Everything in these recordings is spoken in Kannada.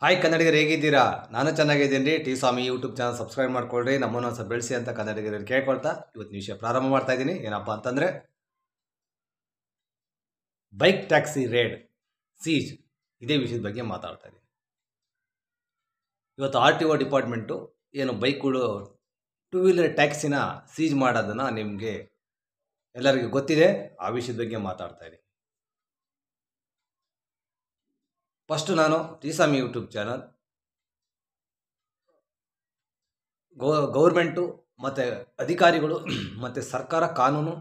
ಹಾಯ್ ಕನ್ನಡಿಗರು ಹೇಗಿದ್ದೀರಾ? ನಾನು ಚೆನ್ನಾಗಿದ್ದೀನಿ. ಟಿ ಸ್ವಾಮಿ ಯೂಟ್ಯೂಬ್ ಚಾನಲ್ ಸಬ್ಸ್ಕ್ರೈಬ್ ಮಾಡ್ಕೊಳ್ರಿ, ನಮ್ಮನ್ನು ಸ್ವಲ್ಪ ಬೆಳೆಸಿ ಅಂತ ಕನ್ನಡಿಗರು ಕೇಳ್ಕೊಳ್ತಾ ಇವತ್ತಿನ ವಿಷಯ ಪ್ರಾರಂಭ ಮಾಡ್ತಾ ಇದ್ದೀನಿ. ಏನಪ್ಪ ಅಂತಂದರೆ, ಬೈಕ್ ಟ್ಯಾಕ್ಸಿ ರೇಡ್ ಸೀಜ್, ಇದೇ ವಿಷಯದ ಬಗ್ಗೆ ಮಾತಾಡ್ತಾ ಇದ್ದೀನಿ. ಇವತ್ತು RTO ಡಿಪಾರ್ಟ್ಮೆಂಟು ಏನು ಬೈಕ್ಗಳು ಟೂ ವೀಲರ್ ಟ್ಯಾಕ್ಸಿನ ಸೀಜ್ ಮಾಡೋದನ್ನು ನಿಮಗೆ ಎಲ್ಲರಿಗೂ ಗೊತ್ತಿದೆ. ಆ ವಿಷಯದ ಬಗ್ಗೆ ಮಾತಾಡ್ತಾ ಇದ್ದೀನಿ. ಫಸ್ಟು ನಾನು ಟಿ ಸ್ವಾಮಿ ಯೂಟ್ಯೂಬ್ ಚಾನಲ್ ಗೌರ್ಮೆಂಟು ಮತ್ತು ಅಧಿಕಾರಿಗಳು ಮತ್ತು ಸರ್ಕಾರ ಕಾನೂನು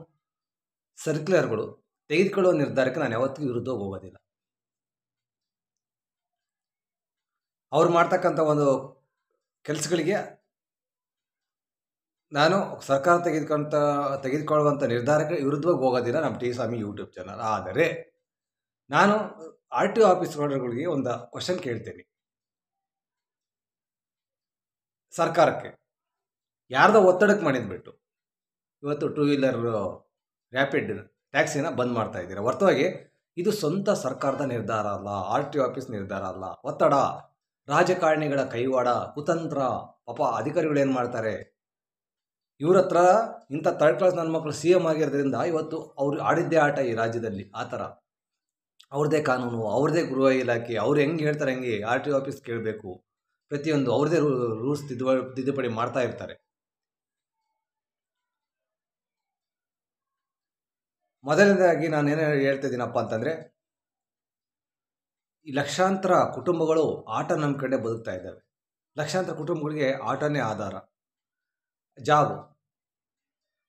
ಸರ್ಕ್ಯುಲರ್ಗಳು ತೆಗೆದುಕೊಳ್ಳುವ ನಿರ್ಧಾರಕ್ಕೆ ನಾನು ಯಾವತ್ತಿಗೂ ವಿರುದ್ಧ ಹೋಗೋದಿಲ್ಲ. ಅವ್ರು ಮಾಡ್ತಕ್ಕಂಥ ಒಂದು ಕೆಲಸಗಳಿಗೆ ನಾನು ಸರ್ಕಾರ ತೆಗೆದುಕೊಳ್ಳುವಂಥ ನಿರ್ಧಾರಕ್ಕೆ ವಿರುದ್ಧವಾಗಿ ಹೋಗೋದಿಲ್ಲ ನಮ್ಮ ಟಿ ಸ್ವಾಮಿ ಯೂಟ್ಯೂಬ್ ಚಾನಲ್. ಆದರೆ ನಾನು RTO ಆಫೀಸ್ ಹೋಲ್ಡರ್ಗಳಿಗೆ ಒಂದು ಕ್ವಶನ್ ಕೇಳ್ತೀನಿ. ಸರ್ಕಾರಕ್ಕೆ ಯಾರ್ದೋ ಒತ್ತಡಕ್ಕೆ ಮಾಡಿದ್ಬಿಟ್ಟು ಇವತ್ತು ಟೂ ವೀಲರ್ ರ್ಯಾಪಿಡ್ ಟ್ಯಾಕ್ಸಿನ ಬಂದ್ ಮಾಡ್ತಾ ಇದ್ದೀರಾ. ಹೊರತಾಗಿ ಇದು ಸ್ವಂತ ಸರ್ಕಾರದ ನಿರ್ಧಾರ ಅಲ್ಲ, RTO ಆಫೀಸ್ ನಿರ್ಧಾರ ಅಲ್ಲ. ಒತ್ತಡ, ರಾಜಕಾರಣಿಗಳ ಕೈವಾಡ, ಕುತಂತ್ರ. ಪಾಪ ಅಧಿಕಾರಿಗಳು ಏನು ಮಾಡ್ತಾರೆ, ಇವ್ರ ಹತ್ರ ಇಂಥ ಥರ್ಡ್ ಕ್ಲಾಸ್ ನನ್ನ ಮಕ್ಕಳು CM ಆಗಿರೋದ್ರಿಂದ ಇವತ್ತು ಅವ್ರು ಆಡಿದ್ದೇ ಆಟ ಈ ರಾಜ್ಯದಲ್ಲಿ. ಆ ಥರ ಅವ್ರದ್ದೇ ಕಾನೂನು, ಅವ್ರದ್ದೇ ಗೃಹ ಇಲಾಖೆ, ಅವ್ರು ಹೆಂಗೆ ಹೇಳ್ತಾರೆ ಹಂಗೆ RTO ಆಫೀಸ್ ಕೇಳಬೇಕು. ಪ್ರತಿಯೊಂದು ಅವ್ರದ್ದೇ ರೂಲ್ಸ್ ತಿದ್ದುಪಡಿ ಮಾಡ್ತಾ ಇರ್ತಾರೆ. ಮೊದಲನೇದಾಗಿ ನಾನು ಏನೇ ಹೇಳ್ತಾ ಇದ್ದೀನಪ್ಪ ಅಂತಂದರೆ, ಈ ಲಕ್ಷಾಂತರ ಕುಟುಂಬಗಳು ಆಟ ನಂಬ್ಕೊಂಡೇ ಬದುಕ್ತಾ ಇದ್ದಾವೆ. ಲಕ್ಷಾಂತರ ಕುಟುಂಬಗಳಿಗೆ ಆಟನೇ ಆಧಾರ, ಜಾಬು.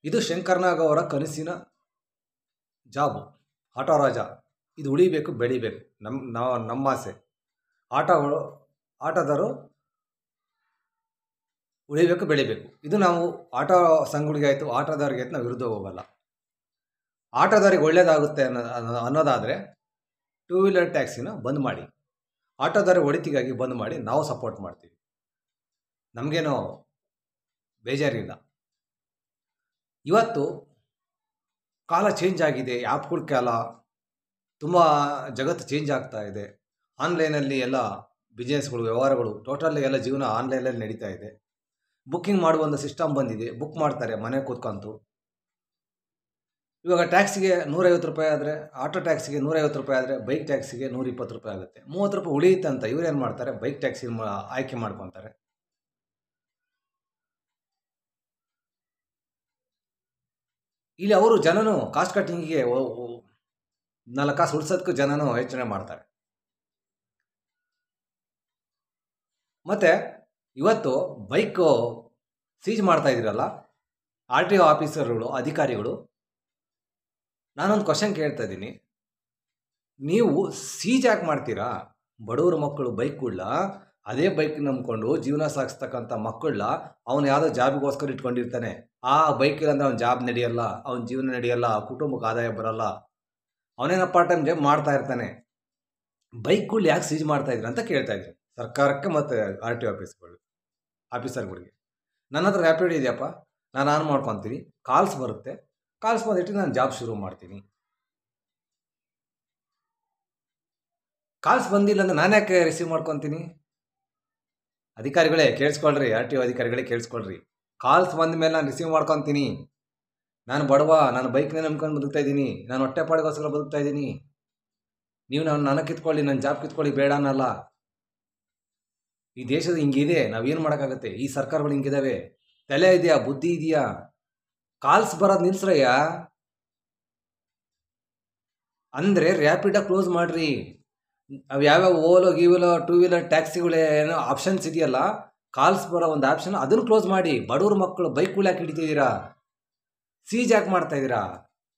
ಇದು ಶಂಕರ್ನಾಗ್ ಅವರ ಕನಸಿನ ಜಾಬು, ಆಟೋ ರಾಜ. ಇದು ಉಳಿಬೇಕು, ಬೆಳಿಬೇಕು. ನಮ್ಮ ಆಸೆ ಆಟೋದರು ಉಳಿಬೇಕು, ಬೆಳಿಬೇಕು. ಇದು ನಾವು ಆಟೋ ಸಂಘಗಳಿಗೆ ಆಯಿತು, ಆಟೋದವ್ರಿಗೆ ಆಯ್ತು, ನಾವು ವಿರುದ್ಧ ಹೋಗಲ್ಲ. ಆಟೋದವ್ರಿಗೆ ಒಳ್ಳೇದಾಗುತ್ತೆ ಅನ್ನೋದಾದರೆ ಟೂ ವೀಲರ್ ಟ್ಯಾಕ್ಸಿನ ಬಂದ್ ಮಾಡಿ, ಆಟೋದವ್ರ ಒಳಿತಿಗಾಗಿ ಬಂದ್ ಮಾಡಿ ನಾವು ಸಪೋರ್ಟ್ ಮಾಡ್ತೀವಿ. ನಮಗೇನೋ ಬೇಜಾರಿಲ್ಲ. ಇವತ್ತು ಕಾಲ ಚೇಂಜ್ ಆಗಿದೆ, ಆ್ಯಪ್ಗಳ ಕಾಲ, ತುಂಬ ಜಗತ್ತು ಚೇಂಜ್ ಆಗ್ತಾ ಇದೆ. ಆನ್ಲೈನಲ್ಲಿ ಎಲ್ಲ ಬಿಸ್ನೆಸ್ಗಳು, ವ್ಯವಹಾರಗಳು, ಟೋಟಲಿ ಎಲ್ಲ ಜೀವನ ಆನ್ಲೈನಲ್ಲಿ ನಡೀತಾ ಇದೆ. ಬುಕ್ಕಿಂಗ್ ಮಾಡುವ ಒಂದು ಸಿಸ್ಟಮ್ ಬಂದಿದೆ, ಬುಕ್ ಮಾಡ್ತಾರೆ ಮನೆ ಕೂತ್ಕೊಂತು. ಇವಾಗ ಟ್ಯಾಕ್ಸಿಗೆ 150 ರೂಪಾಯಿ ಆದರೆ, ಆಟೋ ಟ್ಯಾಕ್ಸಿಗೆ 150 ರೂಪಾಯಿ ಆದರೆ, ಬೈಕ್ ಟ್ಯಾಕ್ಸಿಗೆ 120 ರೂಪಾಯಿ ಆಗುತ್ತೆ. 30 ರೂಪಾಯಿ ಉಳಿಯುತ್ತೆ ಅಂತ ಇವ್ರೇನು ಮಾಡ್ತಾರೆ, ಬೈಕ್ ಟ್ಯಾಕ್ಸಿ ಆಯ್ಕೆ ಮಾಡ್ಕೊತಾರೆ. ಇಲ್ಲಿ ಅವರು ಜನನು ಕಾಸ್ಟ್ ಕಟ್ಟಿಂಗಿಗೆ 4 ಕಾಸು ಉಳಿಸೋದಕ್ಕೂ ಜನನು ಯೋಚನೆ ಮಾಡ್ತಾರೆ. ಮತ್ತು ಇವತ್ತು ಬೈಕು ಸೀಜ್ ಮಾಡ್ತಾ ಇದ್ದೀರಲ್ಲ RTO ಆಫೀಸರ್ಗಳು, ಅಧಿಕಾರಿಗಳು, ನಾನೊಂದು ಕ್ವಶನ್ ಕೇಳ್ತಾ ಇದ್ದೀನಿ. ನೀವು ಸೀಜ್ ಯಾಕೆ ಮಾಡ್ತೀರಾ? ಬಡವ್ರ ಮಕ್ಕಳು ಬೈಕ್ಗಳನ್ನ, ಅದೇ ಬೈಕ್ ನಂಬ್ಕೊಂಡು ಜೀವನ ಸಾಗಿಸ್ತಕ್ಕಂಥ ಮಕ್ಕಳನ್ನ ಅವನು ಯಾವುದೋ ಜಾಬಿಗೋಸ್ಕರ ಇಟ್ಕೊಂಡಿರ್ತಾನೆ. ಆ ಬೈಕ್ ಇಲ್ಲಾಂದ್ರೆ ಅವ್ನ ಜಾಬ್ ನಡೆಯಲ್ಲ, ಅವ್ನ ಜೀವನ ನಡೆಯಲ್ಲ, ಕುಟುಂಬಕ್ಕೆ ಆದಾಯ ಬರಲ್ಲ. ಅವನೇನೋ ಪಾರ್ಟ್ ಟೈಮ್ ಜಾಬ್ ಮಾಡ್ತಾ ಇರ್ತಾನೆ. ಬೈಕ್ಗಳು ಯಾಕೆ ಸೀಜ್ ಮಾಡ್ತಾ ಇದ್ರು ಅಂತ ಕೇಳ್ತಾ ಇದ್ರು ಸರ್ಕಾರಕ್ಕೆ ಮತ್ತು RTO ಆಫೀಸರ್ಗಳಿಗೆ. ನನ್ನ ಹತ್ರ ರ್ಯಾಪಿಡ್ ಇದೆಯಪ್ಪ, ನಾನು ಆನ್ ಮಾಡ್ಕೊತೀನಿ, ಕಾಲ್ಸ್ ಬರುತ್ತೆ, ಕಾಲ್ಸ್ ಬಂದಿಟ್ಟು ನಾನು ಜಾಬ್ ಶುರು ಮಾಡ್ತೀನಿ. ಕಾಲ್ಸ್ ಬಂದಿಲ್ಲ ಅಂದರೆ ನಾನು ಯಾಕೆ ರಿಸೀವ್ ಮಾಡ್ಕೊತೀನಿ? ಅಧಿಕಾರಿಗಳೇ ಕೇಳಿಸ್ಕೊಳ್ರಿ, RTO ಅಧಿಕಾರಿಗಳೇ ಕೇಳಿಸ್ಕೊಳ್ರಿ. ಕಾಲ್ಸ್ ಬಂದ ಮೇಲೆ ನಾನು ರಿಸೀವ್ ಮಾಡ್ಕೊತೀನಿ. ನಾನು ಬಡವ, ನಾನು ಬೈಕ್ನೇ ನಂಬ್ಕೊಂಡು ಬದುಕ್ತಾ ಇದ್ದೀನಿ, ನಾನು ಹೊಟ್ಟೆಪಾಡಿಗೋಸ್ಕರ ಬದುಕ್ತಾ ಇದ್ದೀನಿ. ನೀವು ನನ್ನ ಕಿತ್ಕೊಳ್ಳಿ, ನನ್ನ ಜಾಬ್ ಕಿತ್ಕೊಳ್ಳಿ, ಬೇಡ ಅನ್ನಲ್ಲ. ಈ ದೇಶದ ಹಿಂಗಿದೆ, ನಾವೇನು ಮಾಡೋಕ್ಕಾಗತ್ತೆ? ಈ ಸರ್ಕಾರಗಳು ಹಿಂಗಿದ್ದಾವೆ. ತಲೆ ಇದೆಯಾ, ಬುದ್ಧಿ ಇದೆಯಾ? ಕಾಲ್ಸ್ ಬರೋದು ನಿಲ್ಸ್ರಯ್ಯ. ಅಂದರೆ ರ್ಯಾಪಿಡಾಗಿ ಕ್ಲೋಸ್ ಮಾಡಿರಿ. ಅವು ಯಾವ್ಯಾವ ಓಲೋ ಗೀವಲೋ ಟೂ ವೀಲರ್ ಟ್ಯಾಕ್ಸಿಗಳು ಏನೋ ಆಪ್ಷನ್ಸ್ ಇದೆಯಲ್ಲ, ಕಾಲ್ಸ್ ಬರೋ ಒಂದು ಆಪ್ಷನ್, ಅದನ್ನು ಕ್ಲೋಸ್ ಮಾಡಿ. ಬಡವ್ರ ಮಕ್ಕಳು ಬೈಕ್ಗಳು ಯಾಕೆ ಹಿಡಿತಿದ್ದೀರಾ? ಸೀಜ್ ಯಾಕೆ ಮಾಡ್ತಾ ಇದ್ದೀರಾ?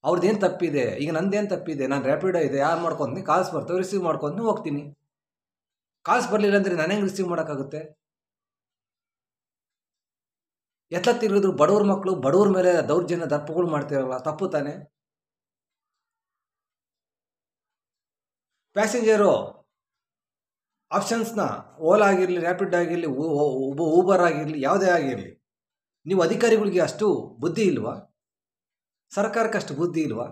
ಅವ್ರದ್ದೇನು ತಪ್ಪಿದೆ? ಈಗ ನಂದೇನು ತಪ್ಪಿದೆ? ನಾನು ರ್ಯಾಪಿಡೋ ಇದೆ, ಯಾರು ಮಾಡ್ಕೊತೀನಿ, ಕಾಲ್ಸ್ ಬರ್ತವೆ, ರಿಸೀವ್ ಮಾಡ್ಕೊಂಡು ಹೋಗ್ತೀನಿ. ಕಾಲ್ಸ್ ಬರಲಿಲ್ಲ ಅಂದರೆ ನಾನು ಹೆಂಗೆ ರಿಸೀವ್ ಮಾಡೋಕ್ಕಾಗುತ್ತೆ? ಎತ್ತತ್ತಿರೋದು ಬಡವ್ರ ಮಕ್ಕಳು, ಬಡವ್ರ ಮೇಲೆ ದೌರ್ಜನ್ಯ ದರ್ಪಗಳು ಮಾಡ್ತಿರಲ್ಲ, ತಪ್ಪು ತಾನೆ? ಪ್ಯಾಸೆಂಜರು ಆಪ್ಷನ್ಸ್ನ ಓಲಾ ಆಗಿರಲಿ, ರ್ಯಾಪಿಡ್ ಆಗಿರಲಿ, ಊಬರ್ ಆಗಿರಲಿ, ಯಾವುದೇ ಆಗಿರಲಿ, ನೀವು ಅಧಿಕಾರಿಗಳಿಗೆ ಅಷ್ಟು ಬುದ್ಧಿ ಇಲ್ವಾ? ಸರ್ಕಾರಕ್ಕೆ ಅಷ್ಟು ಬುದ್ಧಿ ಇಲ್ವಾ?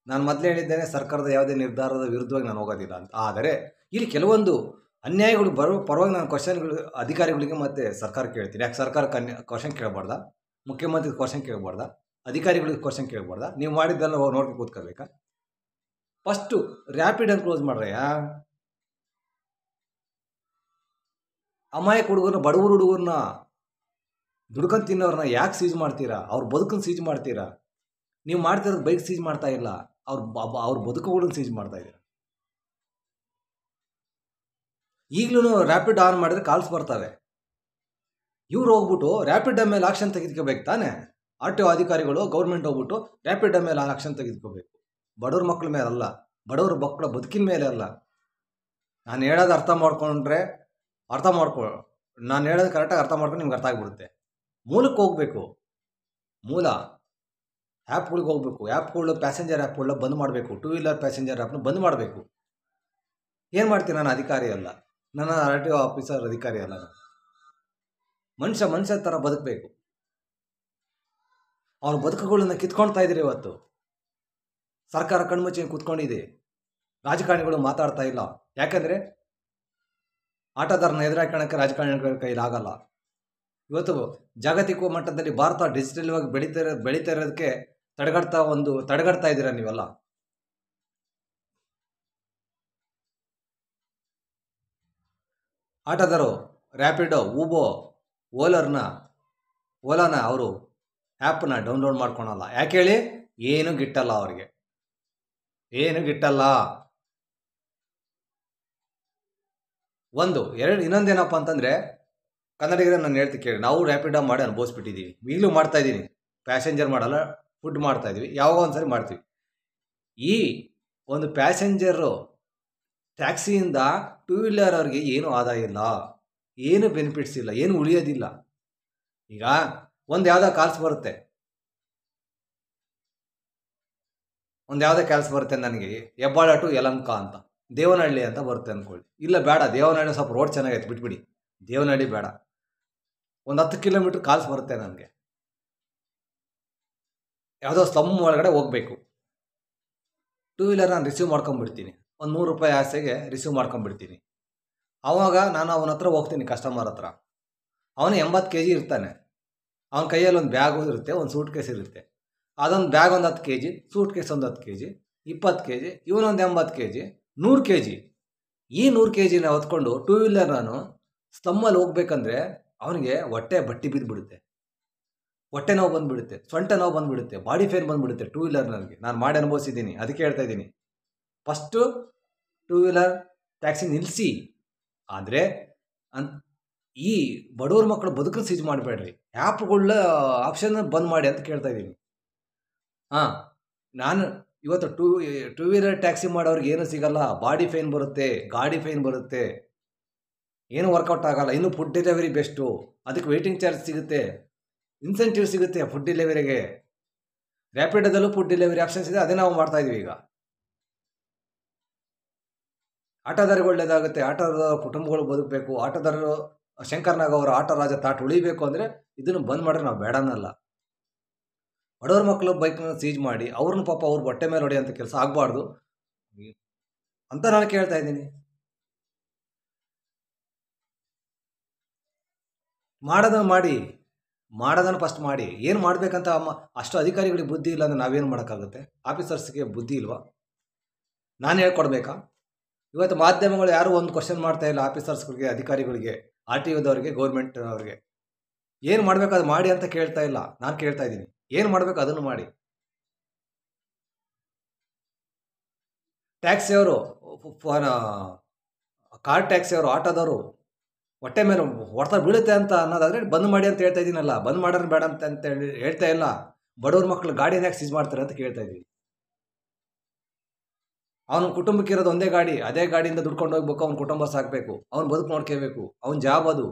ನಾನು ಮೊದಲೇ ಹೇಳಿದ್ದೇನೆ, ಸರ್ಕಾರದ ಯಾವುದೇ ನಿರ್ಧಾರದ ವಿರುದ್ಧವಾಗಿ ನಾನು ಹೋಗೋದಿಲ್ಲ ಅಂತ. ಆದರೆ ಇಲ್ಲಿ ಕೆಲವೊಂದು ಅನ್ಯಾಯಗಳು ಬರೋ ಪರವಾಗಿ ನಾನು ಕ್ವಶನ್ಗಳು ಅಧಿಕಾರಿಗಳಿಗೆ ಮತ್ತು ಸರ್ಕಾರಕ್ಕೆ ಕೇಳ್ತೀನಿ. ಯಾಕೆ ಸರ್ಕಾರಕ್ಕೆ ಕ್ವಶನ್ ಕೇಳಬಾರ್ದಾ? ಮುಖ್ಯಮಂತ್ರಿ ಕ್ವಶನ್ ಕೇಳಬಾರ್ದಾ? ಅಧಿಕಾರಿಗಳಿಗೆ ಕ್ವಶನ್ ಕೇಳಬಾರ್ದಾ? ನೀವು ಮಾಡಿದ್ದೆಲ್ಲ ನೋಡ್ಕೊಂಡು ಕೂತ್ಕೋಬೇಕಾ? First ರ್ಯಾಪಿಡನ್ನು close ಮಾಡ್ರಯ್ಯ. ಅಮಾಯಕ ಹುಡುಗರನ್ನ, ಬಡವರು ಹುಡುಗರನ್ನ, ದುಡ್ಕೊಂಡು ತಿನ್ನೋರನ್ನ ಯಾಕೆ ಸೀಜ್ ಮಾಡ್ತೀರಾ? ಅವ್ರ ಬದುಕನ್ನು ಸೀಜ್ ಮಾಡ್ತೀರಾ? ನೀವು ಮಾಡ್ತಿರೋದು ಬೈಕ್ ಸೀಜ್ ಮಾಡ್ತಾ ಇಲ್ಲ, ಅವ್ರ ಬದುಕುಗಳನ್ನ ಸೀಜ್ ಮಾಡ್ತಾ ಇದ್ದೀರಾ. ಈಗಲೂ ರ್ಯಾಪಿಡ್ ಆನ್ ಮಾಡಿದ್ರೆ ಕಾಲ್ಸ್ ಬರ್ತವೆ. ಇವ್ರು ಹೋಗ್ಬಿಟ್ಟು ರ್ಯಾಪಿಡ್ ಮೇಲೆ ಆಕ್ಷನ್ ತೆಗೆದುಕೋಬೇಕು ತಾನೆ. RTO ಅಧಿಕಾರಿಗಳು, ಗೌರ್ಮೆಂಟ್ ಹೋಗ್ಬಿಟ್ಟು ರ್ಯಾಪಿಡ್ ಮೇಲೆ ಆಕ್ಷನ್ ತೆಗೆದುಕೋಬೇಕು. ಬಡವ್ರ ಮಕ್ಕಳ ಮೇಲೆ ಅಲ್ಲ, ಬಡವ್ರ ಮಕ್ಕಳ ಬದುಕಿನ ಮೇಲೆ ಅಲ್ಲ. ನಾನು ಹೇಳೋದು ಅರ್ಥ ಮಾಡ್ಕೊಂಡ್ರೆ ನಾನು ಹೇಳೋದು ಕರೆಕ್ಟಾಗಿ ಅರ್ಥ ಮಾಡ್ಕೊಂಡು ನಿಮ್ಗೆ ಅರ್ಥ ಆಗಿಬಿಡುತ್ತೆ. ಮೂಲಕ್ಕೆ ಹೋಗಬೇಕು. ಮೂಲ ಆ್ಯಪ್ಗಳಿಗೆ ಹೋಗಬೇಕು. ಆ್ಯಪ್ಗಳು, ಪ್ಯಾಸೆಂಜರ್ ಆ್ಯಪ್ಗಳನ್ನ ಬಂದ್ ಮಾಡಬೇಕು. 2 ವೀಲರ್ ಪ್ಯಾಸೆಂಜರ್ ಆ್ಯಪ್ನ ಬಂದ್ ಮಾಡಬೇಕು. ಏನು ಮಾಡ್ತೀನಿ? ನಾನು ಅಧಿಕಾರಿ ಅಲ್ಲ, ನನ್ನ RTO ಆಫೀಸರ್ ಅಧಿಕಾರಿ ಅಲ್ಲ. ನಾನು ಮನುಷ್ಯ ಥರ ಬದುಕಬೇಕು. ಅವ್ರ ಬದುಕುಗಳನ್ನ ಕಿತ್ಕೊಳ್ತಾ ಇದ್ದೀರಿ. ಇವತ್ತು ಸರ್ಕಾರ ಕಣ್ಮುಚ್ಚಿ ಕೂತ್ಕೊಂಡಿದೆ. ರಾಜಕಾರಣಿಗಳು ಮಾತಾಡ್ತಾ ಇಲ್ಲ. ಯಾಕಂದರೆ ಆಟಗಾರನ ಎದುರಾಕೋಣಕ್ಕೆ ರಾಜಕಾರಣಿಗಳ ಕೈಲಾಗಲ್ಲ. ಇವತ್ತು ಜಾಗತಿಕ ಮಟ್ಟದಲ್ಲಿ ಭಾರತ ಡಿಜಿಟಲ್ವಾಗಿ ಬೆಳೀತಾ ಇರೋದಕ್ಕೆ ತಡೆಗಟ್ತಾ ಇದ್ದೀರಾ ನೀವೆಲ್ಲ. ಆಟೋದವರು ರ್ಯಾಪಿಡೋ, ಊಬೋ, ಓಲಾನ ಅವರು ಆ್ಯಪ್ನ ಡೌನ್ಲೋಡ್ ಮಾಡ್ಕೊಳಲ್ಲ. ಯಾಕೆ ಹೇಳಿ? ಏನು ಗಿಟ್ಟಲ್ಲ ಅವ್ರಿಗೆ, ಏನು ಗಿಟ್ಟಲ್ಲ. ಇನ್ನೊಂದೇನಪ್ಪ ಅಂತಂದರೆ, ಕನ್ನಡಿಗರೇ ನಾನು ಹೇಳ್ತೀನಿ ಕೇಳಿ, ನಾವು ರ್ಯಾಪಿಡೋ ಮಾಡಿ ಅನುಭವಿಸ್ಬಿಟ್ಟಿದ್ದೀವಿ. ಈಗಲೂ ಮಾಡ್ತಾಯಿದ್ದೀನಿ. ಪ್ಯಾಸೆಂಜರ್ ಮಾಡಲ್ಲ, ಫುಡ್ ಮಾಡ್ತಾಯಿದ್ವಿ, ಯಾವಾಗ ಒಂದ್ಸರಿ ಮಾಡ್ತೀವಿ. ಈ ಒಂದು ಪ್ಯಾಸೆಂಜರು ಟ್ಯಾಕ್ಸಿಯಿಂದ 2 ವೀಲರ್ ಅವ್ರಿಗೆ ಏನು ಆದಾಯ ಇಲ್ಲ, ಏನು ಬೆನಿಫಿಟ್ಸ್ ಇಲ್ಲ, ಏನು ಉಳಿಯೋದಿಲ್ಲ. ಈಗ ಒಂದು ಯಾವುದೋ ಕಾಲ್ಸ್ ಬರುತ್ತೆ ನನಗೆ, ಹೆಬ್ಬಾಳ ಟು ಯಲಹಂಕ ಅಂತ, ದೇವನಹಳ್ಳಿ ಅಂತ ಬರುತ್ತೆ ಅಂದ್ಕೊಳ್ಳಿ. ಇಲ್ಲ ಬೇಡ, ದೇವನಹಳ್ಳಿ ಸ್ವಲ್ಪ ರೋಡ್ ಚೆನ್ನಾಗೈತೆ, ಬಿಟ್ಬಿಡಿ, ದೇವನಹಳ್ಳಿ ಬೇಡ. ಒಂದು 10 ಕಿಲೋಮೀಟ್ರ್ ಕಾಲ್ಸ್ ಬರುತ್ತೆ ನನಗೆ. ಯಾವುದೋ ಸ್ಲಮ್ ಒಳಗಡೆ ಹೋಗಬೇಕು. 2 ವೀಲರ್ ನಾನು ರಿಸೀವ್ ಮಾಡ್ಕೊಂಬಿಡ್ತೀನಿ. ಒಂದು 100 ರೂಪಾಯಿ ಆಸೆಗೆ ರಿಸೀವ್ ಮಾಡ್ಕೊಂಬಿಡ್ತೀನಿ. ಆವಾಗ ನಾನು ಅವನ ಹತ್ರ ಹೋಗ್ತೀನಿ, ಕಸ್ಟಮರ್ ಹತ್ರ. ಅವನು 80 kg ಇರ್ತಾನೆ. ಅವನ ಕೈಯಲ್ಲಿ ಒಂದು ಬ್ಯಾಗು ಇರುತ್ತೆ, ಒಂದು ಸೂಟ್ ಕೇಸ್ ಇರುತ್ತೆ. ಅದೊಂದು ಬ್ಯಾಗ್ ಒಂದು 10 kg, ಸೂಟ್ ಕೇಸ್ ಒಂದು 10 kg, 20 kg, ಇವನೊಂದು 80 kg, 100 kg. ಈ 100 kgನ ಹೊತ್ಕೊಂಡು 2 ವೀಲರ್ ನಾನು ಸ್ಲಮ್ಮಲ್ಲಿ ಹೋಗ್ಬೇಕಂದ್ರೆ ಅವನಿಗೆ ಹೊಟ್ಟೆ ಬಟ್ಟಿ ಬಿದ್ದುಬಿಡುತ್ತೆ, ಹೊಟ್ಟೆ ನೋವು ಬಂದುಬಿಡುತ್ತೆ, ಸೊಂಟ ನೋವು ಬಂದುಬಿಡುತ್ತೆ, ಬಾಡಿ ಪೇನ್ ಬಂದುಬಿಡುತ್ತೆ. 2 ವೀಲರ್ ನನಗೆ ನಾನು ಮಾಡಿ ಅನುಭವಿಸಿದ್ದೀನಿ. ಅದಕ್ಕೆ ಹೇಳ್ತಾ ಇದ್ದೀನಿ, ಫಸ್ಟು 2 ವೀಲರ್ ಟ್ಯಾಕ್ಸಿ ನಿಲ್ಲಿಸಿ. ಆದರೆ ಈ ಬಡವ್ರ ಮಕ್ಕಳು ಬದುಕನ್ನು ಸೀಜ್ ಮಾಡಬೇಡ್ರಿ. ಆ್ಯಪ್ಗಳ ಆಪ್ಷನ್ ಬಂದ್ ಮಾಡಿ ಅಂತ ಕೇಳ್ತಾ ಇದ್ದೀನಿ. ನಾನು ಇವತ್ತು 2 ವೀಲರ್ ಟ್ಯಾಕ್ಸಿ ಮಾಡೋರಿಗೆ ಏನೂ ಸಿಗಲ್ಲ. ಬಾಡಿ ಫೈನ್ ಬರುತ್ತೆ, ಗಾಡಿ ಫೈನ್ ಬರುತ್ತೆ, ಏನು ವರ್ಕೌಟ್ ಆಗಲ್ಲ. ಇನ್ನು ಫುಡ್ ಡೆಲಿವರಿ ಬೆಸ್ಟು, ಅದಕ್ಕೆ ವೇಟಿಂಗ್ ಚಾರ್ಜ್ ಸಿಗುತ್ತೆ, ಇನ್ಸೆಂಟಿವ್ ಸಿಗುತ್ತೆ ಫುಡ್ ಡೆಲಿವರಿಗೆ. ರ್ಯಾಪಿಡೋದಲ್ಲೂ ಫುಡ್ ಡೆಲಿವರಿ ಆಪ್ಷನ್ಸ್ ಇದೆ, ಅದೇ ನಾವು ಮಾಡ್ತಾಯಿದ್ದೀವಿ. ಈಗ ಆಟೋದಾರಿಗೆ ಒಳ್ಳೆಯದಾಗುತ್ತೆ, ಆಟೋದ ಕುಟುಂಬಗಳು ಬದುಕಬೇಕು. ಆಟೋದಾರರು ಶಂಕರ್ನಾಗ್ ಅವರ ಆಟೋ ರಾಜ ತಾಟ್ ಉಳಿಬೇಕು ಅಂದರೆ ಇದನ್ನು ಬಂದ್ ಮಾಡಿದ್ರೆ ನಾವು ಬೇಡನಲ್ಲ. ಬಡವ್ರ ಮಕ್ಕಳು ಬೈಕ್ನ ಸೀಜ್ ಮಾಡಿ ಅವ್ರನ್ನ ಪಾಪ ಅವ್ರ ಹೊಟ್ಟೆ ಮೇಲೆ ಹೊಡೆಯೋಂಥ ಕೆಲಸ ಆಗಬಾರ್ದು ಅಂತ ನಾನು ಕೇಳ್ತಾ ಇದ್ದೀನಿ. ಮಾಡೋದನ್ನು ಫಸ್ಟ್ ಮಾಡಿ. ಏನು ಮಾಡಬೇಕಂತ ಅಷ್ಟು ಅಧಿಕಾರಿಗಳಿಗೆ ಬುದ್ಧಿ ಇಲ್ಲ ಅಂದರೆ ನಾವೇನು ಮಾಡೋಕ್ಕಾಗುತ್ತೆ? ಆಫೀಸರ್ಸ್ಗೆ ಬುದ್ಧಿ ಇಲ್ವಾ? ನಾನು ಹೇಳ್ಕೊಡ್ಬೇಕಾ? ಇವತ್ತು ಮಾಧ್ಯಮಗಳು ಯಾರೂ ಒಂದು ಕ್ವಶನ್ ಮಾಡ್ತಾ ಇಲ್ಲ ಆಫೀಸರ್ಸ್ಗಳಿಗೆ, ಅಧಿಕಾರಿಗಳಿಗೆ, RTOದವ್ರಿಗೆ, ಗೌರ್ಮೆಂಟ್ ಅವ್ರಿಗೆ. ಏನು ಮಾಡಬೇಕು ಅದು ಮಾಡಿ ಅಂತ ಕೇಳ್ತಾ ಇಲ್ಲ. ನಾನು ಕೇಳ್ತಾ ಇದ್ದೀನಿ, ಏನು ಮಾಡಬೇಕು ಅದನ್ನು ಮಾಡಿ. ಟ್ಯಾಕ್ಸಿಯವರು, ಕಾರ್ ಟ್ಯಾಕ್ಸಿಯವರು, ಆಟೋದವರು ಹೊಟ್ಟೆ ಮೇಲೆ ಹೊಡೆತ ಬೀಳುತ್ತೆ ಅಂತ ಅನ್ನೋದಾದರೆ ಬಂದ್ ಮಾಡಿ ಅಂತ ಹೇಳ್ತಾ ಇದ್ದೀನಲ್ಲ. ಬಂದ್ ಮಾಡೋರು ಬೇಡ ಅಂತ ಹೇಳ್ತಾ ಇಲ್ಲ. ಬಡವ್ರ ಮಕ್ಕಳು ಗಾಡಿನ ಯಾಕೆ ಸೀಜ್ ಮಾಡ್ತಾರೆ ಅಂತ ಕೇಳ್ತಾ ಇದ್ದೀವಿ. ಅವನ ಕುಟುಂಬಕ್ಕೆ ಇರೋದು ಒಂದೇ ಗಾಡಿ, ಅದೇ ಗಾಡಿಯಿಂದ ದುಡ್ಕೊಂಡು ಹೋಗ್ಬೇಕು, ಅವ್ನ ಕುಟುಂಬ ಸಾಕಬೇಕು, ಅವ್ನ ಬದುಕು ನೋಡ್ಕೋಬೇಕು, ಅವ್ನ ಜಾಬ್ ಅದು.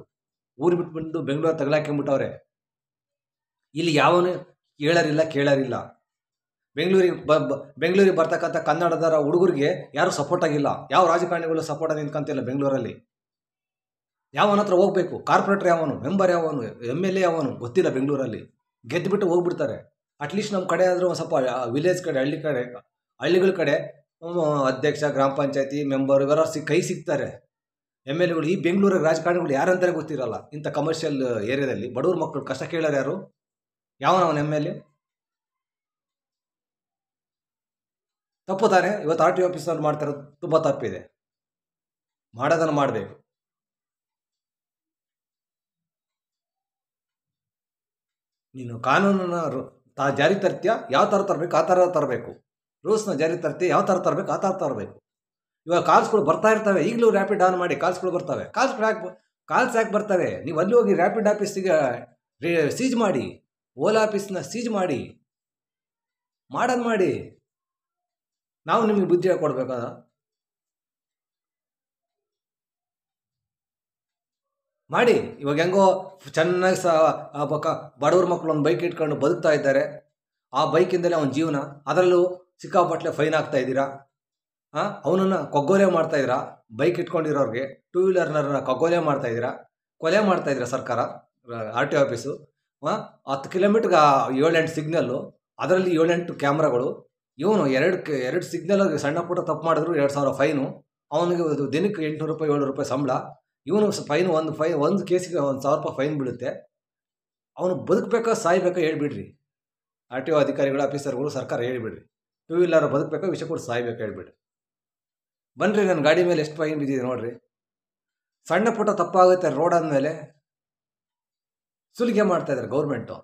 ಊರು ಬಿಟ್ಬಿಟ್ಟು ಬೆಂಗಳೂರು ತಗಲಾಕೊಂಬಿಟ್ಟವ್ರೆ. ಇಲ್ಲಿ ಯಾವನು ಹೇಳೋರಿಲ್ಲ ಕೇಳೋರಿಲ್ಲ. ಬೆಂಗಳೂರಿಗೆ ಬರ್ತಕ್ಕಂಥ ಕನ್ನಡದರ ಹುಡುಗರಿಗೆ ಯಾರು ಸಪೋರ್ಟ್ ಆಗಿಲ್ಲ. ಯಾವ ರಾಜಕಾರಣಿಗಳು ಸಪೋರ್ಟ್ ಆಗಿ ನಿಂತ್ಕೊಂತಿಲ್ಲ ಬೆಂಗಳೂರಲ್ಲಿ. ಯಾವನ ಹತ್ರ ಹೋಗ್ಬೇಕು, ಕಾರ್ಪೊರೇಟರ್ ಯಾವನು, ಮೆಂಬರ್ ಯಾವನು, MLA ಯಾವನು ಗೊತ್ತಿಲ್ಲ ಬೆಂಗಳೂರಲ್ಲಿ. ಗೆದ್ದುಬಿಟ್ಟು ಹೋಗ್ಬಿಡ್ತಾರೆ. ಅಟ್ಲೀಸ್ಟ್ ನಮ್ಮ ಕಡೆ ಆದರೂ ಒಂದು ಸ್ವಲ್ಪ ವಿಲೇಜ್ ಕಡೆ, ಹಳ್ಳಿಗಳ ಕಡೆ ಅಧ್ಯಕ್ಷ, ಗ್ರಾಮ ಪಂಚಾಯತಿ ಮೆಂಬರ್ ಇವರ ಕೈ ಸಿಗ್ತಾರೆ. ಎಮ್ ಎಲ್ ಎಗಳು ಈ ಬೆಂಗಳೂರಿಗೆ ರಾಜಕಾರಣಿಗಳು ಯಾರಂತಾನೆ ಗೊತ್ತಿರಲ್ಲ. ಇಂಥ ಕಮರ್ಷಿಯಲ್ ಏರಿಯಾದಲ್ಲಿ ಬಡವ್ರ ಮಕ್ಕಳು ಕಷ್ಟ ಕೇಳೋರು ಯಾರು? ಯಾವನವನು ಎಮ್ ಎಲ್ ಎ? ತಪ್ಪು ತಾನೆ. ಇವತ್ತು ಆರ್ ಟಿ ಆಫೀಸಲ್ಲಿ ಮಾಡ್ತಿರೋದು ತುಂಬ ತಪ್ಪಿದೆ. ಮಾಡೋದನ್ನು ಮಾಡಬೇಕು. ನೀನು ಕಾನೂನನ್ನು ಜಾರಿ ತರ್ತೀಯ, ಯಾವ ಥರ ತರಬೇಕು ಆ ಥರ ತರಬೇಕು. ರೂಲ್ಸ್ನ ಜಾರಿ ತರ್ತೀಯ, ಯಾವ ಥರ ತರಬೇಕು ಆ ಥರ ತರಬೇಕು. ಇವಾಗ ಕಾಲ್ಸ್ಗಳು ಬರ್ತಾ ಇರ್ತವೆ, ಈಗಲೂ ರ್ಯಾಪಿಡ್ ಆನ್ ಮಾಡಿ ಕಾಲ್ಸ್ಗಳು ಬರ್ತವೆ. ಕಾಲ್ಸ್ ಯಾಕೆ ಬರ್ತವೆ? ನೀವು ಅಲ್ಲಿ ಹೋಗಿ ರ್ಯಾಪಿಡ್ ಆಫೀಸಿಗೆ ಸೀಜ್ ಮಾಡಿ, ಓಲಾ ಆಫೀಸ್ನ ಸೀಜ್ ಮಾಡಿ, ಮಾಡೋದು ಮಾಡಿ. ನಾವು ನಿಮಗೆ ಬುದ್ಧಿ ಕೊಡ್ಬೇಕಾ? ಮಾಡಿ. ಇವಾಗ ಹೆಂಗೋ ಚೆನ್ನಾಗಿ ಬಡವ್ರ ಮಕ್ಕಳು ಒಂದು ಬೈಕ್ ಇಟ್ಕೊಂಡು ಬದುಕ್ತಾ ಇದ್ದಾರೆ. ಆ ಬೈಕಿಂದಲೇ ಅವನ ಜೀವನ. ಅದರಲ್ಲೂ ಸಿಕ್ಕಾಪಟ್ಟಲೆ ಫೈನ್ ಆಗ್ತಾ ಇದ್ದೀರಾ. ಅವನನ್ನು ಕೊಗ್ಗೋಲೆ ಮಾಡ್ತಾ ಇದ್ದೀರಾ. ಬೈಕ್ ಇಟ್ಕೊಂಡಿರೋರಿಗೆ, ಟೂ ವೀಲರ್ನವ್ರನ್ನ ಕೊಗ್ಗೋಲೆ ಮಾಡ್ತಾ ಇದ್ದೀರಾ, ಕೊಲೆ ಮಾಡ್ತಾ ಇದ್ದೀರಾ ಸರ್ಕಾರ, ಆರ್ ಟಿ ಆಫೀಸು. 10 ಕಿಲೋಮೀಟ್ರಿಗೆ 7-8 ಸಿಗ್ನಲ್ಲು, ಅದರಲ್ಲಿ 7-8 ಕ್ಯಾಮ್ರಾಗಳು. ಇವನು ಎರಡು ಸಿಗ್ನಲ್ ಸಣ್ಣ ಪುಟ್ಟ ತಪ್ಪು ಮಾಡಿದ್ರು 2,000 ಫೈನು. ಅವನಿಗೆ ದಿನಕ್ಕೆ 800 ರೂಪಾಯಿ 700 ರೂಪಾಯಿ ಸಂಬಳ. ಇವನು ಒಂದು ಕೇಸಿಗೆ 1,000 ರೂಪಾಯಿ ಫೈನ್ ಬೀಳುತ್ತೆ. ಅವನು ಬದುಕಬೇಕಾ ಸಾಯ್ಬೇಕಾ ಹೇಳ್ಬಿಡ್ರಿ. ಆರ್ ಟಿ ಒ ಅಧಿಕಾರಿಗಳು, ಆಫೀಸರ್ಗಳು, ಸರ್ಕಾರ ಹೇಳಿಬಿಡ್ರಿ. ಟೂ ವೀಲರ್ ಬದುಕಬೇಕಾ ವಿಷ ಕೊಟ್ಟು ಸಾಯ್ಬೇಕಾ ಹೇಳ್ಬಿಡ್ರಿ. ಬನ್ನಿರಿ, ನನ್ನ ಗಾಡಿ ಮೇಲೆ ಎಷ್ಟು ಫೈನ್ ಬಿದ್ದಿದೆ ನೋಡ್ರಿ. ಸಣ್ಣ ಪುಟ್ಟ ತಪ್ಪಾಗುತ್ತೆ ರೋಡ್ ಆದಮೇಲೆ ಸುಲಿಗೆ ಮಾಡ್ತಾ ಇದ್ದಾರೆ ಗೌರ್ಮೆಂಟು.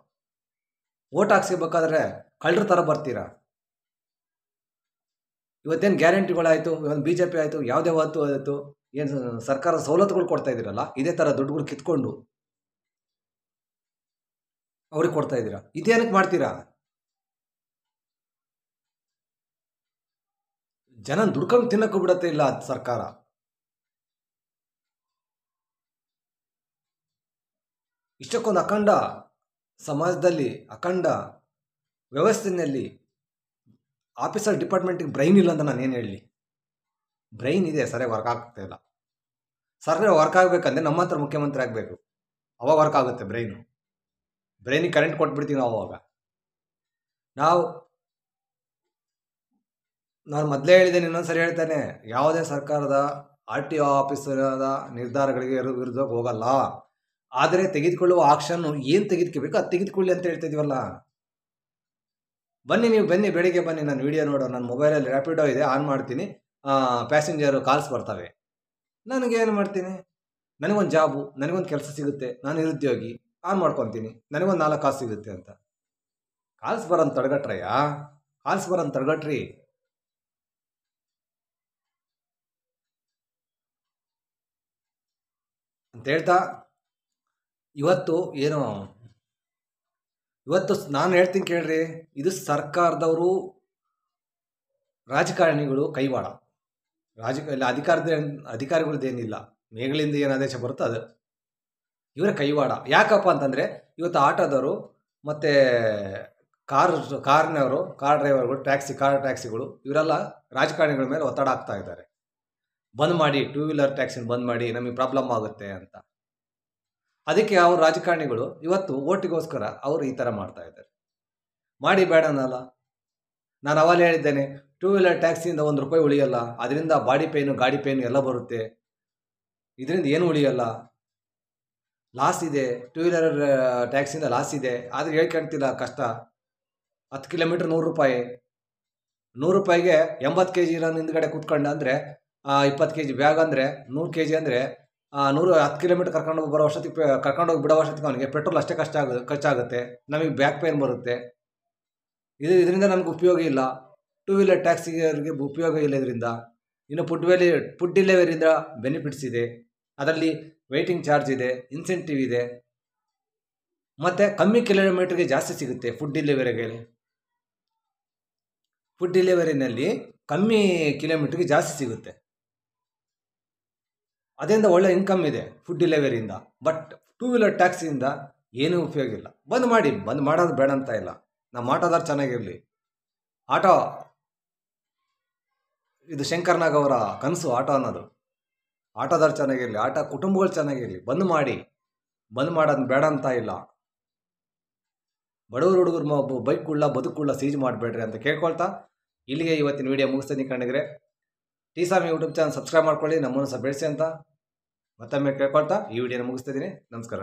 ಓಟ್ ಹಾಕ್ಸಿಬೇಕಾದ್ರೆ ಕಳ್ಳರ ಥರ ಬರ್ತೀರಾ. ಇವತ್ತೇನು ಗ್ಯಾರಂಟಿಗಳಾಯಿತು, ಇವತ್ತು BJP ಆಯಿತು, ಯಾವುದೇ ಹೊತ್ತು ಆಯಿತು, ಏನು ಸರ್ಕಾರ ಸವಲತ್ತುಗಳು ಕೊಡ್ತಾ ಇದ್ದೀರಲ್ಲ, ಇದೇ ಥರ ದುಡ್ಡುಗಳು ಕಿತ್ಕೊಂಡು ಅವ್ರಿಗೆ ಕೊಡ್ತಾ ಇದ್ದೀರಾ. ಇದೇನಕ್ಕೆ ಮಾಡ್ತೀರಾ? ಜನ ದುಡ್ಕೊಂಡು ತಿನ್ನಕ್ಕೂ ಬಿಡತ್ತೆ ಇಲ್ಲ ಸರ್ಕಾರ. ಇಷ್ಟಕ್ಕೊಂದು ಅಖಂಡ ಸಮಾಜದಲ್ಲಿ, ಅಖಂಡ ವ್ಯವಸ್ಥೆಯಲ್ಲಿ ಆಫೀಸರ್ ಡಿಪಾರ್ಟ್ಮೆಂಟಿಗೆ ಬ್ರೈನ್ ಇಲ್ಲ ಅಂತ ನಾನು ಏನು ಹೇಳಲಿ? ಬ್ರೈನ್ ಇದೆ, ಸರಿಯಾಗಿ ವರ್ಕ್ ಆಗ್ತಾ ಇಲ್ಲ. ಸರಿಯಾಗಿ ವರ್ಕ್ ಆಗಬೇಕಂದ್ರೆ ನಮ್ಮ ಹತ್ರ ಮುಖ್ಯಮಂತ್ರಿ ಆಗಬೇಕು. ಅವಾಗ ವರ್ಕ್ ಆಗುತ್ತೆ ಬ್ರೈನಿಗೆ ಕರೆಂಟ್ ಕೊಟ್ಬಿಡ್ತೀವಿ ನಾವು. ಅವಾಗ ನಾನು ಮೊದಲೇ ಹೇಳಿದ್ದೇನೆ, ಇನ್ನೊಂದ್ಸರಿ ಹೇಳ್ತೇನೆ, ಯಾವುದೇ ಸರ್ಕಾರದ ಆರ್ ಟಿ ಒ ಆಫೀಸರದ ನಿರ್ಧಾರಗಳಿಗೆ ವಿರುದ್ಧ ಹೋಗಲ್ಲ. ಆದರೆ ತೆಗೆದುಕೊಳ್ಳುವ ಆಕ್ಷನ್ ಏನು ತೆಗೆದುಕೋಬೇಕು ಅದು ತೆಗೆದುಕೊಳ್ಳಿ ಅಂತ ಹೇಳ್ತಾ ಇದೀವಲ್ಲ. ನೀವು ಬನ್ನಿ, ಬೆಳಿಗ್ಗೆ ಬನ್ನಿ, ನಾನು ವಿಡಿಯೋ ನೋಡೋ. ನನ್ನ ಮೊಬೈಲಲ್ಲಿ ರ್ಯಾಪಿಡೋ ಇದೆ, ಆನ್ ಮಾಡ್ತೀನಿ, ಪ್ಯಾಸೆಂಜರು ಕಾಲ್ಸ್ ಬರ್ತವೆ. ನನಗೇನು ಮಾಡ್ತೀನಿ? ನನಗೊಂದು ಜಾಬು, ನನಗೊಂದು ಕೆಲಸ ಸಿಗುತ್ತೆ, ನಾನು ನಿರುದ್ಯೋಗಿ, ಆನ್ ಮಾಡ್ಕೊತೀನಿ, ನನಗೊಂದು 4 ಕಾಸು ಸಿಗುತ್ತೆ ಅಂತ. ಕಾಲ್ಸ್ ಬರೋಂತ ತಡೆಗಟ್ರಿ. ಅಂತ ಹೇಳ್ತಾ ಇವತ್ತು ನಾನು ಹೇಳ್ತೀನಿ ಕೇಳ್ರಿ. ಇದು ಸರ್ಕಾರದವರು, ರಾಜಕಾರಣಿಗಳು ಕೈವಾಡ. ಅಧಿಕಾರಿಗಳದ್ದೇನಿಲ್ಲ, ಮೇಗಳಿಂದ ಏನು ಆದೇಶ ಬರುತ್ತೋ ಅದು ಇವರ ಕೈವಾಡ. ಯಾಕಪ್ಪ ಅಂತಂದರೆ ಇವತ್ತು ಆಟೋದವರು ಮತ್ತು ಕಾರ್ ಡ್ರೈವರ್ಗಳು, ಕಾರ್ ಟ್ಯಾಕ್ಸಿಗಳು ಇವರೆಲ್ಲ ರಾಜಕಾರಣಿಗಳ ಮೇಲೆ ಒತ್ತಡ ಆಗ್ತಾ ಇದ್ದಾರೆ. ಬಂದ್ ಮಾಡಿ, ಟೂ ವೀಲರ್ ಟ್ಯಾಕ್ಸಿನ ಬಂದ್ ಮಾಡಿ, ನಮಗೆ ಪ್ರಾಬ್ಲಮ್ ಆಗುತ್ತೆ ಅಂತ. ಅದಕ್ಕೆ ಅವ್ರ ರಾಜಕಾರಣಿಗಳು ಇವತ್ತು ಓಟಿಗೋಸ್ಕರ ಅವರು ಈ ಥರ ಮಾಡ್ತಾ ಇದ್ದಾರೆ. ಮಾಡಿ ಬೇಡ ಅನ್ನಲ್ಲ. ನಾನು ಅವಾಗಲೇ ಹೇಳಿದ್ದೇನೆ, ಟೂ ವೀಲರ್ ಟ್ಯಾಕ್ಸಿಯಿಂದ ₹1 ಉಳಿಯಲ್ಲ. ಅದರಿಂದ ಗಾಡಿ ಪೇನು ಎಲ್ಲ ಬರುತ್ತೆ. ಇದರಿಂದ ಏನು ಉಳಿಯಲ್ಲ, ಲಾಸ್ ಇದೆ. ಟೂ ವೀಲರ್ ಟ್ಯಾಕ್ಸಿಯಿಂದ ಲಾಸ್ ಇದೆ. ಆದರೆ ಹೇಳ್ಕೊಳ್ತಿಲ್ಲ ಕಷ್ಟ. 10 ಕಿಲೋಮೀಟ್ರ್ ₹100. ₹100ಗೆ 80 kg ನಾನು ಹಿಂದ್ಗಡೆ ಕೂತ್ಕೊಂಡ ಅಂದರೆ 20 kg ಬ್ಯಾಗ್ ಅಂದರೆ 100 kg ಅಂದರೆ 10 ಕಿಲೋಮೀಟ್ರ್ ಕರ್ಕೊಂಡೋಗಿ ಬಿಡೋ ವರ್ಷಕ್ಕೆ ಅವನಿಗೆ ಪೆಟ್ರೋಲ್ ಅಷ್ಟೇ ಖರ್ಚಾಗುತ್ತೆ. ನಮಗೆ ಬ್ಯಾಕ್ ಪೇನ್ ಬರುತ್ತೆ. ಇದರಿಂದ ನಮ್ಗೆ ಉಪಯೋಗ ಇಲ್ಲ. ಟೂ ವೀಲರ್ ಟ್ಯಾಕ್ಸಿಗೆ ಉಪಯೋಗ ಇಲ್ಲ ಇದರಿಂದ. ಇನ್ನು ಫುಡ್ ಡೆಲಿವರಿಯಿಂದ ಬೆನಿಫಿಟ್ಸ್ ಇದೆ. ಅದರಲ್ಲಿ ವೆಯ್ಟಿಂಗ್ ಚಾರ್ಜ್ ಇದೆ, ಇನ್ಸೆಂಟಿವ್ ಇದೆ, ಮತ್ತು ಕಮ್ಮಿ ಕಿಲೋಮೀಟ್ರಿಗೆ ಜಾಸ್ತಿ ಸಿಗುತ್ತೆ. ಫುಡ್ ಡೆಲಿವರಿನಲ್ಲಿ ಕಮ್ಮಿ ಕಿಲೋಮೀಟ್ರಿಗೆ ಜಾಸ್ತಿ ಸಿಗುತ್ತೆ. ಅದರಿಂದ ಒಳ್ಳೆ ಇನ್ಕಮ್ ಇದೆ ಫುಡ್ ಡೆಲಿವರಿಯಿಂದ. ಬಟ್ ಟೂ ವೀಲರ್ ಟ್ಯಾಕ್ಸಿಯಿಂದ ಏನೂ ಉಪಯೋಗ ಇಲ್ಲ. ಬಂದ್ ಮಾಡೋದು ಬೇಡ ಅಂತ ಇಲ್ಲ. ನಮ್ಮ ಆಟೋದಾರ ಚೆನ್ನಾಗಿರಲಿ. ಇದು ಶಂಕರ್ನಾಗ್ ಅವರ ಕನಸು, ಆಟೋ ಅನ್ನೋದು. ಆಟೋದಾರ ಚೆನ್ನಾಗಿರಲಿ, ಕುಟುಂಬಗಳು ಚೆನ್ನಾಗಿರಲಿ. ಬಂದ್ ಮಾಡೋದು ಬೇಡ ಅಂತ ಇಲ್ಲ. ಬಡವರು ಹುಡುಗರು ಬದುಕುಳ್ಳ ಸೀಜ್ ಮಾಡಬೇಡ್ರಿ ಅಂತ ಕೇಳ್ಕೊಳ್ತಾ ಇಲ್ಲಿಗೆ ಇವತ್ತಿನ ವಿಡಿಯೋ ಮುಗಿಸ್ತೀನಿ. ಕಣ್ಣಿಗ್ರೆ ಟಿ ಸಾಮಿ ಯೂಟ್ಯೂಬ್ ಚಾನಲ್ ಸಬ್ಸ್ಕ್ರೈಬ್ ಮಾಡ್ಕೊಳ್ಳಿ, ನಮ್ಮನ್ನು ಸಹ ಬೆಳೆಸಿ ಅಂತ ಮತ್ತೊಮ್ಮೆ ಕೇಳ್ಕೊಳ್ತಾ ಈ ವಿಡಿಯೋನ ಮುಗಿಸ್ತಾ ಇದ್ದೀನಿ. ನಮಸ್ಕಾರ.